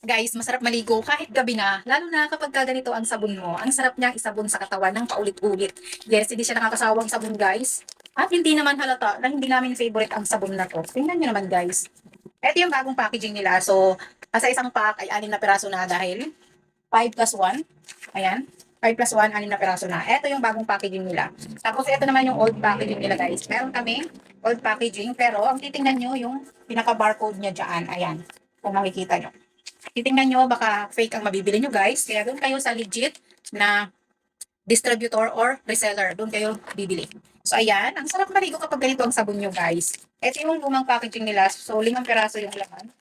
Guys, masarap maligo kahit gabi na, lalo na kapag ganito ang sabon mo. Ang sarap niyang isabon sa katawan ng paulit-ulit. Yes, hindi siya nakakasawang sabon, guys. At hindi naman halata na hindi namin favorite ang sabon na to. Tingnan niyo naman, guys. Ito yung bagong packaging nila. So, sa isang pack ay 6 na piraso na dahil 5 plus 1. Ayan. 5 plus 1, 6 na piraso na. Ito yung bagong packaging nila. Tapos, ito naman yung old packaging nila, guys. Meron kami old packaging, pero ang titingnan nyo yung pinaka-barcode niya dyan. Ayan. Kung makikita nyo. Titingnan nyo, baka fake ang mabibili nyo, guys. Kaya doon kayo sa legit na distributor or reseller. Doon kayo bibili. So, ayan. Ang sarap maligo kapag ganito ang sabon nyo, guys. Ito yung lumang packaging nila. So, 5 piraso yung laman.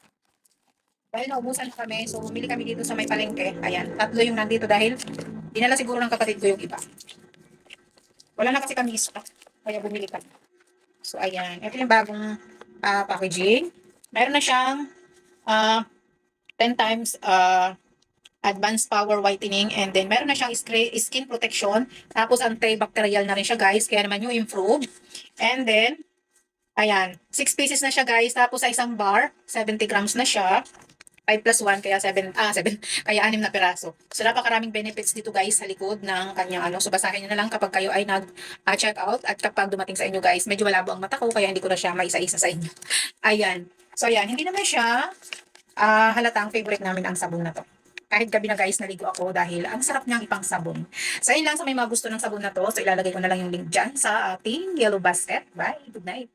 Dahil naubusan kami, so bumili kami dito sa may palengke. Ayan, 3 yung nandito dahil dinala siguro ng kapatid ko yung iba. Wala na kasi kami stock, kaya bumili kami. So, ayan. Ito yung bagong packaging. Meron na siyang ah, 10 times advanced power whitening, and then meron na siyang skin protection, tapos antibacterial na rin siya, guys, kaya naman yung improve. And then ayan, 6 pieces na siya, guys, tapos sa isang bar 70 grams na siya. 5 plus 1 kaya 7 kaya 6 na piraso. So napakaraming benefits dito, guys, sa likod ng kanyang ano. So basahin niyo na lang kapag kayo ay nag-check out, at kapag dumating sa inyo, guys. Medyo malabo ang mata ko kaya hindi ko na siya maisa-isa sa inyo. Ayan. So ayan, hindi naman siya halatang favorite namin ang sabon na to. Kahit gabi na, guys, naligo ako dahil ang sarap niyang ipang sabon. So, yun lang sa may mga gusto ng sabon na to. So, ilalagay ko na lang yung link dyan sa ating yellow basket. Bye. Good night.